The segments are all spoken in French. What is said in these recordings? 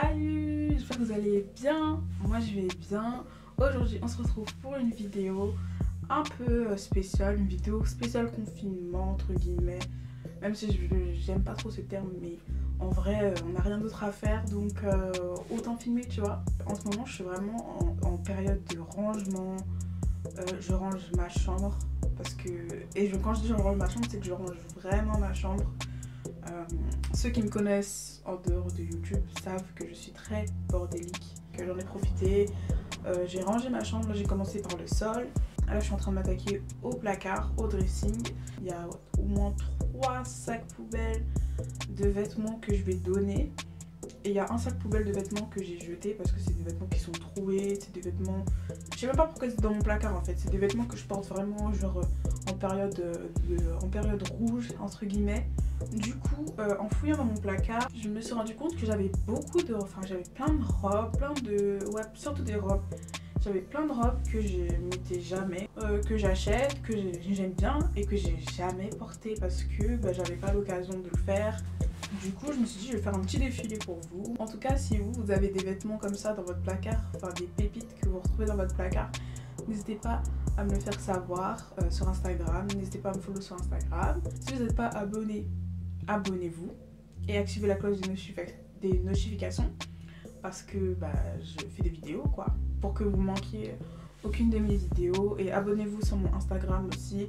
Salut, j'espère que vous allez bien. Moi je vais bien. Aujourd'hui on se retrouve pour une vidéo un peu spéciale, une vidéo spéciale confinement entre guillemets. Même si j'aime pas trop ce terme, mais en vrai on n'a rien d'autre à faire, donc autant filmer, tu vois. En ce moment je suis vraiment en période de rangement. Je range ma chambre parce que, quand je dis je range ma chambre, c'est que je range vraiment ma chambre. Ceux qui me connaissent en dehors de YouTube savent que je suis très bordélique, que j'en ai profité. J'ai rangé ma chambre, j'ai commencé par le sol. Là je suis en train de m'attaquer au placard, au dressing. Il y a au moins 3 sacs poubelles de vêtements que je vais donner. Et il y a un sac poubelle de vêtements que j'ai jeté parce que c'est des vêtements qui sont troués, c'est des vêtements... Je sais même pas pourquoi c'est dans mon placard en fait, c'est des vêtements que je porte vraiment genre en période rouge entre guillemets. Du coup, en fouillant dans mon placard, je me suis rendu compte que j'avais j'avais plein de robes, surtout des robes. J'avais plein de robes que je mettais jamais, que j'achète, que j'aime bien et que j'ai jamais porté parce que j'avais pas l'occasion de le faire. Du coup, je me suis dit, je vais faire un petit défilé pour vous. En tout cas, si vous avez des vêtements comme ça dans votre placard, enfin des pépites que vous retrouvez dans votre placard, n'hésitez pas à me le faire savoir sur Instagram. N'hésitez pas à me follow sur Instagram. Si vous n'êtes pas abonné, abonnez-vous et activez la cloche des notifications parce que je fais des vidéos quoi, pour que vous manquiez aucune de mes vidéos. Et abonnez-vous sur mon Instagram aussi.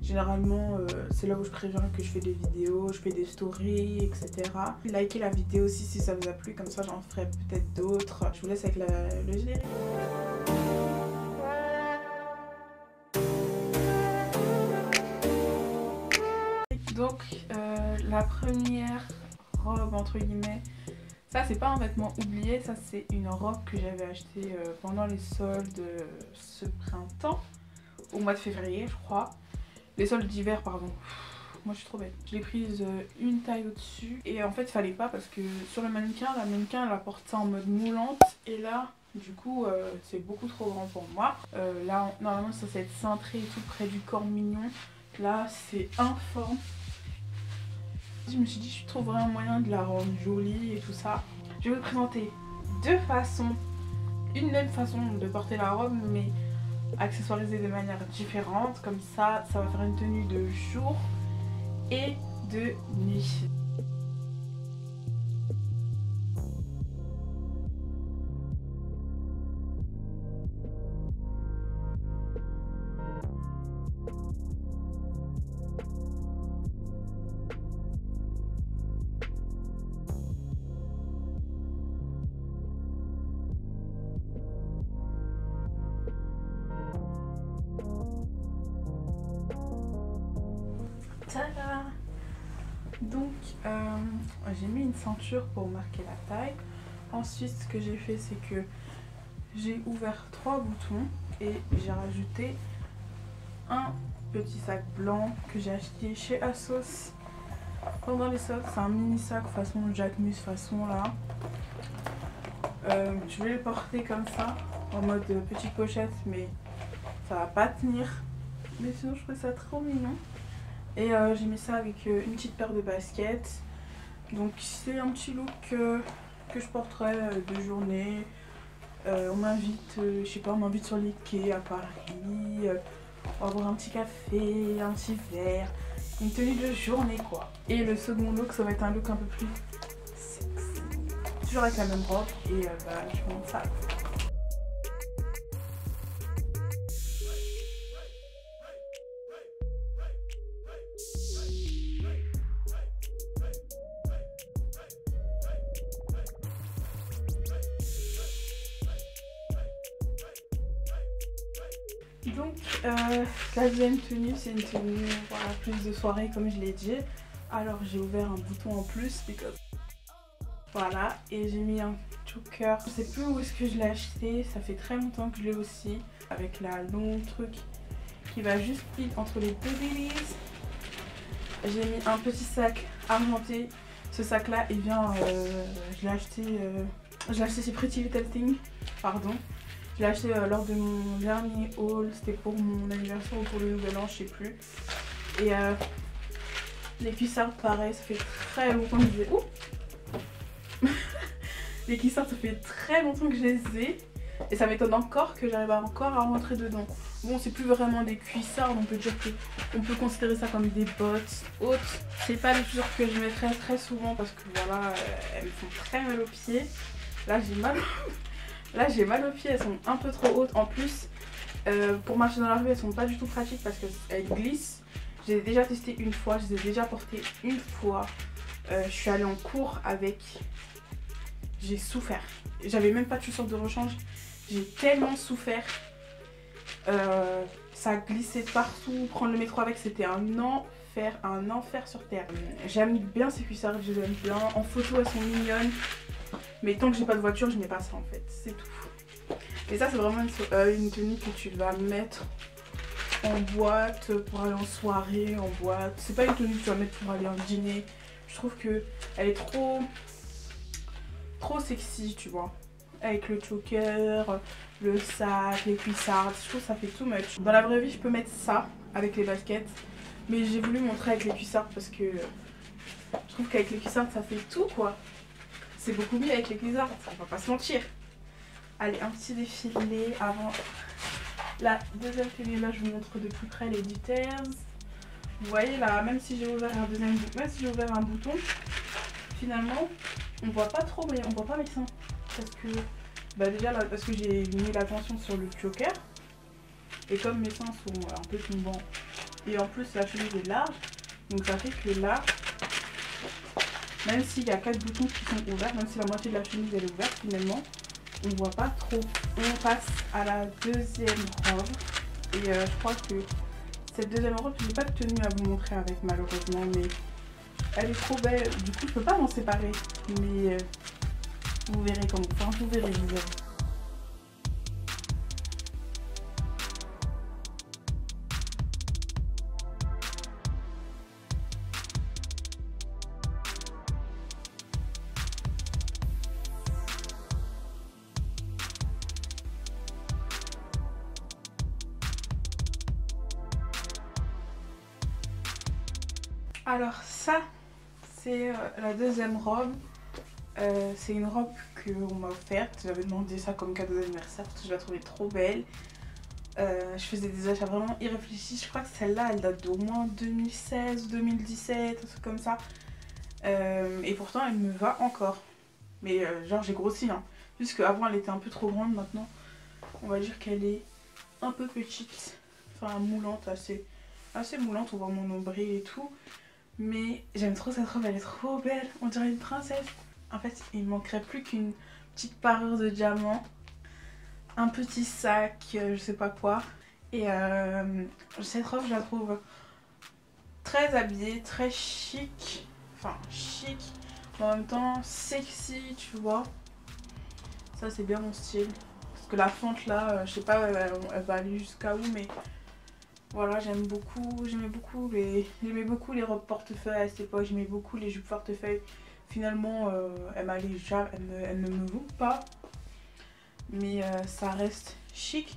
Généralement, c'est là où je préviens que je fais des vidéos, je fais des stories, etc. Likez la vidéo aussi si ça vous a plu, comme ça j'en ferai peut-être d'autres. Je vous laisse avec le générique. Donc, la première robe, entre guillemets, ça c'est pas un vêtement oublié, ça c'est une robe que j'avais achetée pendant les soldes ce printemps, au mois de février je crois. Les soldes d'hiver, pardon. Moi je suis trop bête. Je l'ai prise une taille au-dessus. Et en fait il fallait pas parce que sur le mannequin, la mannequin elle apporte ça en mode moulante. Et là du coup c'est beaucoup trop grand pour moi. Là normalement ça va être cintré et tout près du corps mignon. Là c'est informe. Je me suis dit je trouverais un moyen de la rendre jolie et tout ça. Je vais vous présenter deux façons. Une même façon de porter la robe mais accessoirisée de manière différente, comme ça va faire une tenue de jour et de nuit. Tada! Donc j'ai mis une ceinture pour marquer la taille. Ensuite ce que j'ai fait c'est que j'ai ouvert 3 boutons et j'ai rajouté un petit sac blanc que j'ai acheté chez ASOS pendant les soldes. C'est un mini sac façon Jacquemus façon là. Je vais le porter comme ça en mode petite pochette mais ça va pas tenir. Mais sinon je trouve ça trop mignon. Et j'ai mis ça avec une petite paire de baskets. Donc c'est un petit look que je porterai de journée. On m'invite, je sais pas, on m'invite sur les quais à Paris. On va boire un petit café, un petit verre. Une tenue de journée quoi. Et le second look ça va être un look un peu plus sexy. Toujours avec la même robe et je vous montre ça. Donc la deuxième tenue c'est une tenue plus de soirée comme je l'ai dit. Alors j'ai ouvert un bouton en plus voilà, et j'ai mis un choker. Je sais plus où est-ce que je l'ai acheté, ça fait très longtemps que je l'ai aussi. Avec la longue truc qui va juste pile entre les deux bébés. J'ai mis un petit sac argenté. Ce sac là il vient, je l'ai acheté chez Pretty Little Thing, pardon. Je l'ai acheté lors de mon dernier haul, c'était pour mon anniversaire ou pour le nouvel an, je sais plus. Et les cuissards pareil, ça fait très longtemps que je les... Les cuissards, ça fait très longtemps que je les ai. Et ça m'étonne encore que j'arrive encore à rentrer dedans. Bon, c'est plus vraiment des cuissards, on peut dire qu'on peut considérer ça comme des bottes hautes. C'est pas des chaussures que je mettrais très souvent parce que voilà, elles me font très mal aux pieds. Là, j'ai mal. Là, j'ai mal aux pieds, elles sont un peu trop hautes. En plus, pour marcher dans la rue, elles sont pas du tout pratiques parce qu'elles glissent. Je les ai déjà testées une fois, je les ai déjà portées une fois. Je suis allée en cours avec. J'ai souffert. J'avais même pas de chaussures de rechange. J'ai tellement souffert. Ça glissait partout. Prendre le métro avec, c'était un enfer sur terre. J'aime bien ces cuissards, je les aime bien. En photo, elles sont mignonnes. Mais tant que j'ai pas de voiture, je mets pas ça en fait. C'est tout. Et ça, c'est vraiment une tenue que tu vas mettre en boîte pour aller en soirée, en boîte. C'est pas une tenue que tu vas mettre pour aller en dîner. Je trouve que elle est trop sexy, tu vois. Avec le choker, le sac, les cuissards, je trouve que ça fait too much. Dans la vraie vie, je peux mettre ça avec les baskets. Mais j'ai voulu montrer avec les cuissards parce que je trouve qu'avec les cuissards, ça fait tout quoi. C'est beaucoup mieux avec les cuissards, on va pas se mentir. Allez, un petit défilé avant la deuxième tenue. Là, je vous montre de plus près les details. Vous voyez là, même si j'ai ouvert un bouton, finalement, on voit pas trop, on voit pas mes seins. Parce que, bah déjà là, parce que j'ai mis l'attention sur le choker. Et comme mes seins sont un peu tombants, et en plus la chemise est large, donc ça fait que là, même s'il y a 4 boutons qui sont ouverts, même si la moitié de la chemise elle est ouverte, finalement, on voit pas trop. On passe à la deuxième robe. Et je crois que cette deuxième robe, je n'ai pas de tenue à vous montrer avec malheureusement, mais elle est trop belle. Du coup, je peux pas m'en séparer. Mais vous verrez comment. Enfin, vous verrez. Alors ça, c'est la deuxième robe. C'est une robe qu'on m'a offerte. J'avais demandé ça comme cadeau d'anniversaire parce que je la trouvais trop belle. Je faisais des achats vraiment irréfléchis. Je crois que celle-là, elle date d'au moins 2016 ou 2017, un truc comme ça. Et pourtant, elle me va encore. Mais genre, j'ai grossi. Hein. Juste qu'avant, elle était un peu trop grande. Maintenant, on va dire qu'elle est un peu petite. Enfin, moulante, assez moulante. On voit mon nombril et tout. Mais j'aime trop cette robe, elle est trop belle, on dirait une princesse. En fait, il me manquerait plus qu'une petite parure de diamant, un petit sac, je sais pas quoi. Et cette robe, je la trouve très habillée, très chic. Enfin, chic, mais en même temps sexy, tu vois. Ça, c'est bien mon style. Parce que la fente là, je sais pas, elle va aller jusqu'à où, mais... Voilà, j'aimais beaucoup les robes portefeuille à cette époque, j'aimais beaucoup les jupes portefeuille. Finalement, elles ne me vont pas, mais ça reste chic,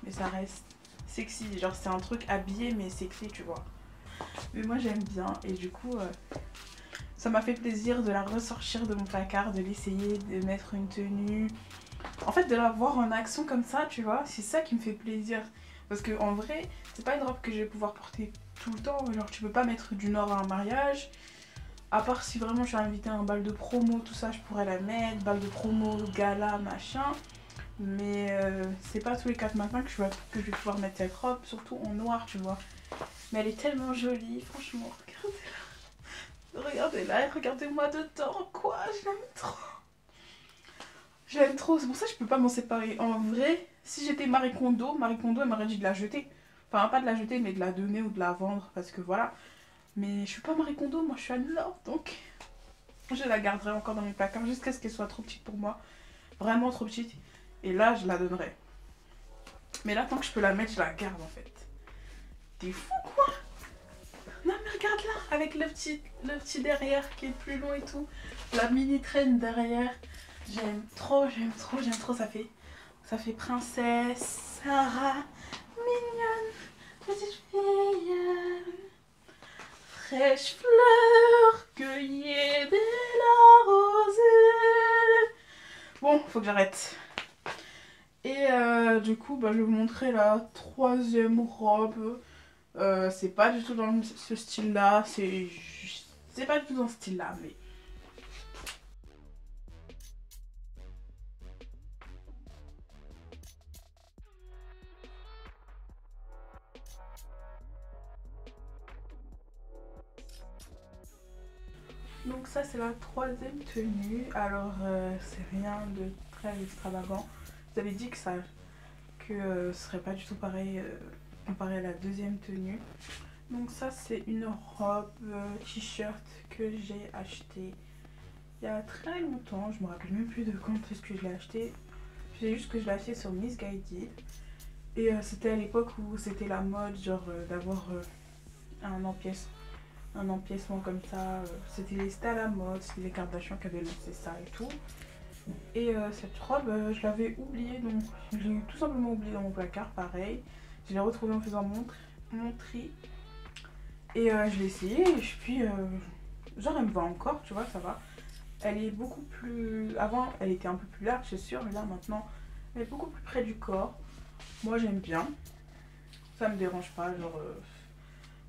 mais ça reste sexy. Genre c'est un truc habillé mais sexy, tu vois. Mais moi j'aime bien et du coup, ça m'a fait plaisir de la ressortir de mon placard, de l'essayer, de mettre une tenue. En fait, de la voir en action comme ça, tu vois, c'est ça qui me fait plaisir. Parce que en vrai, c'est pas une robe que je vais pouvoir porter tout le temps. Genre, tu peux pas mettre du nord à un mariage. À part si vraiment je suis invitée à un bal de promo, tout ça, je pourrais la mettre. Bal de promo, gala, machin. Mais c'est pas tous les 4 matins que je vais pouvoir mettre cette robe, surtout en noir, tu vois. Mais elle est tellement jolie, franchement. Regardez-la. Regardez-la et regardez-moi dedans. Quoi, je l'aime trop. Je l'aime trop, c'est pour ça que je peux pas m'en séparer. En vrai, si j'étais Marie Kondo, elle m'aurait dit de la jeter. Enfin, pas de la jeter, mais de la donner ou de la vendre, parce que voilà. Mais je suis pas Marie Kondo, moi je suis Anne-Laure, donc je la garderai encore dans mes placards jusqu'à ce qu'elle soit trop petite pour moi. Vraiment trop petite. Et là, je la donnerai. Mais là, tant que je peux la mettre, je la garde en fait. T'es fou quoi? Non mais regarde là, avec le petit derrière qui est plus long et tout. La mini traîne derrière. J'aime trop, ça fait princesse, Sarah, mignonne, petite fille, fraîche fleur, cueillie dès la rosée, Bon, faut que j'arrête. Et du coup, bah, je vais vous montrer la troisième robe. C'est pas du tout dans ce style-là. C'est pas du tout dans ce style-là, mais... Donc ça, c'est la troisième tenue. Alors, c'est rien de très extravagant. Vous avez dit que ce serait pas du tout pareil comparé à la deuxième tenue. Donc ça, c'est une robe t-shirt que j'ai acheté il y a très longtemps. Je me rappelle même plus de quand est-ce que je l'ai acheté. Je sais juste que je l'ai acheté sur Missguided. Et c'était à l'époque où c'était la mode, genre d'avoir un empiècement comme ça. C'était à la mode, c'était les Kardashians qui avaient lancé ça et tout. Et cette robe, je l'avais oubliée, donc je l'ai tout simplement oubliée dans mon placard, pareil. Je l'ai retrouvée en faisant mon tri. Et je l'ai essayée, et puis genre elle me va encore, tu vois, ça va. Elle est beaucoup plus... Avant, elle était un peu plus large, c'est sûr, mais là maintenant, elle est beaucoup plus près du corps. Moi, j'aime bien. Ça me dérange pas, genre...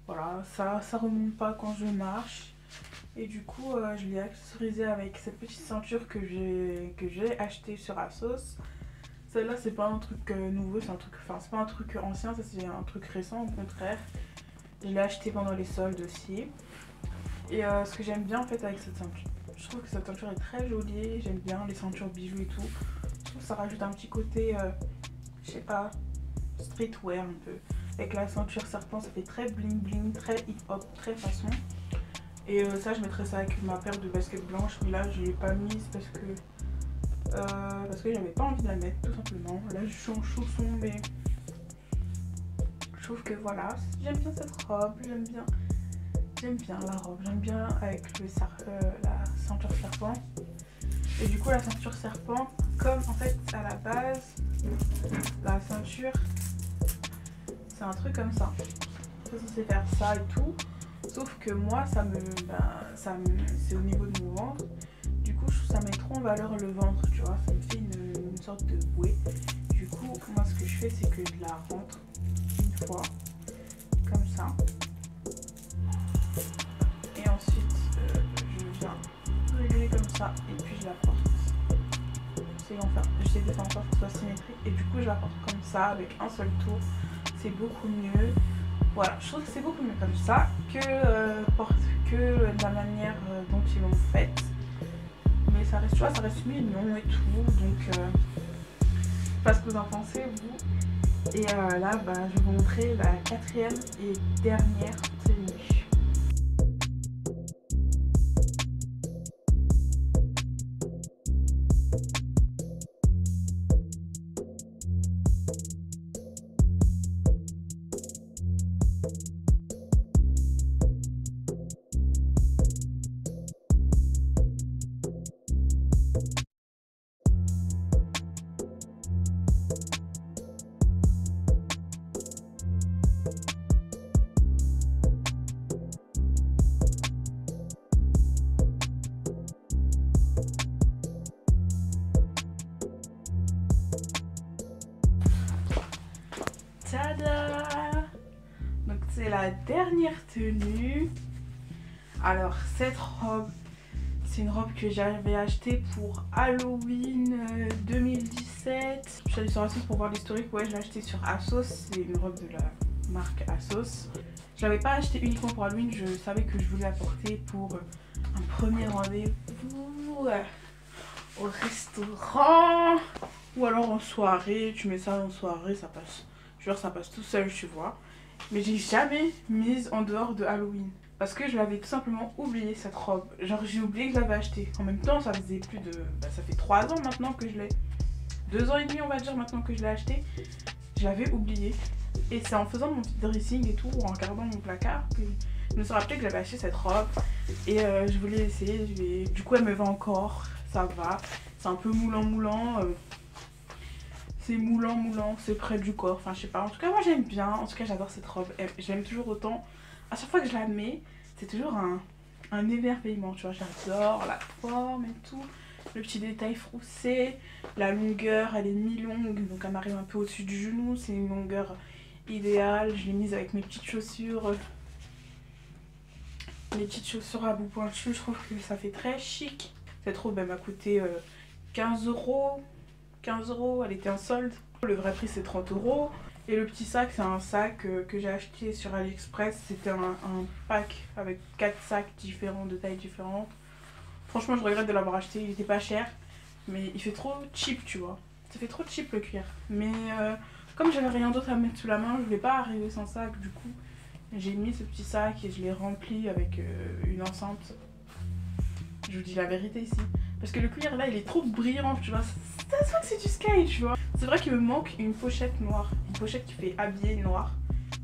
voilà, ça remonte pas quand je marche. Et du coup, je l'ai accessorisée avec cette petite ceinture que j'ai achetée sur Asos. Celle-là, c'est pas un truc nouveau, c'est un truc... Enfin, c'est pas un truc ancien, ça c'est un truc récent, au contraire. Je l'ai acheté pendant les soldes aussi. Et ce que j'aime bien en fait avec cette ceinture, je trouve que cette ceinture est très jolie. J'aime bien les ceintures bijoux et tout. Je trouve que ça rajoute un petit côté, je sais pas, streetwear un peu. Avec la ceinture serpent, ça fait très bling bling, très hip hop, très façon. Et ça, je mettrais ça avec ma paire de baskets blanches. Mais là, je l'ai pas mise parce que j'avais pas envie de la mettre tout simplement. Là, je suis en chaussons, mais je trouve que voilà, j'aime bien cette robe, j'aime bien la robe, j'aime bien avec la ceinture serpent. Et du coup la ceinture serpent, comme en fait à la base, la ceinture, c'est un truc comme ça. C'est censé faire ça et tout. Sauf que moi, c'est au niveau de mon ventre. Du coup, ça met trop en valeur le ventre, tu vois. Ça me fait une sorte de bouée. Du coup, moi ce que je fais, c'est que je la rentre une fois, comme ça. Et ensuite, je viens régler comme ça et puis je la porte. J'essaie de faire en sorte que ce soit symétrique et du coup je la porte comme ça avec un seul tour. C'est beaucoup mieux. Voilà, je trouve que c'est beaucoup mieux comme ça que de la manière dont ils l'ont faite. Mais ça reste, tu vois, ça reste mignon et tout. Donc, je sais pas ce que vous en pensez, vous. Et là, bah, je vais vous montrer la quatrième et dernière tenue. Tada! Donc c'est la dernière tenue. Alors cette robe, c'est une robe que j'avais achetée pour Halloween 2017. Je suis allée sur Asos pour voir l'historique. Ouais, je l'ai achetée sur Asos. C'est une robe de la marque Asos. Je l'avais pas achetée uniquement pour Halloween. Je savais que je voulais la porter pour un premier rendez-vous au restaurant ou alors en soirée. Tu mets ça en soirée, ça passe. Genre ça passe tout seul, tu vois. Mais j'ai jamais mise en dehors de Halloween. Parce que je l'avais tout simplement oublié cette robe. Genre j'ai oublié que je l'avais achetée. En même temps ça faisait plus de... Bah, ça fait 3 ans maintenant que je l'ai... 2 ans et demi on va dire maintenant que je l'ai achetée. Je l'avais oublié. Et c'est en faisant mon petit dressing et tout, ou en regardant mon placard, que je me suis rappelé que j'avais acheté cette robe. Et je voulais essayer. Du coup elle me va encore. Ça va. C'est un peu moulant. C'est moulant, c'est près du corps, enfin je sais pas. En tout cas moi j'aime bien, en tout cas j'adore cette robe, j'aime toujours autant. À chaque fois que je la mets, c'est toujours un émerveillement, tu vois, j'adore la forme et tout. le petit détail froussé. La longueur, elle est mi-longue, donc elle m'arrive un peu au-dessus du genou. C'est une longueur idéale. Je l'ai mise avec mes petites chaussures. Les petites chaussures à bout pointu, je trouve que ça fait très chic. Cette robe, elle m'a coûté 15 euros. 15 euros, elle était en solde. Le vrai prix, c'est 30 euros. Et le petit sac, c'est un sac que j'ai acheté sur AliExpress. C'était un pack avec 4 sacs différents, de tailles différentes. Franchement, je regrette de l'avoir acheté. Il était pas cher, mais il fait trop cheap, tu vois. Ça fait trop cheap le cuir. Mais comme j'avais rien d'autre à mettre sous la main, je voulais pas arriver sans sac. Du coup, j'ai mis ce petit sac et je l'ai rempli avec une enceinte. Je vous dis la vérité ici. Parce que le cuir là, il est trop brillant, tu vois. Ça se voit que c'est du sky, tu vois. C'est vrai qu'il me manque une pochette noire. Une pochette qui fait habillé noir.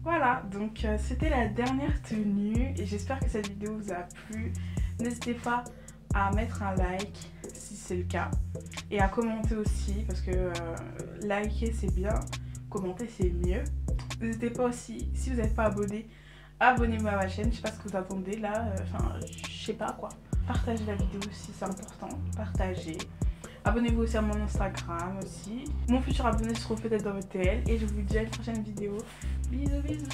Voilà, donc c'était la dernière tenue. Et j'espère que cette vidéo vous a plu. N'hésitez pas à mettre un like si c'est le cas. Et à commenter aussi. Parce que liker c'est bien. Commenter c'est mieux. N'hésitez pas aussi, si vous n'êtes pas abonné, abonnez-vous à ma chaîne. Je sais pas ce que vous attendez là, enfin je sais pas quoi. Partagez la vidéo aussi, c'est important. Partagez. Abonnez-vous aussi à mon Instagram aussi. Mon futur abonné se trouve peut-être dans votre TL. Et je vous dis à une prochaine vidéo. Bisous bisous.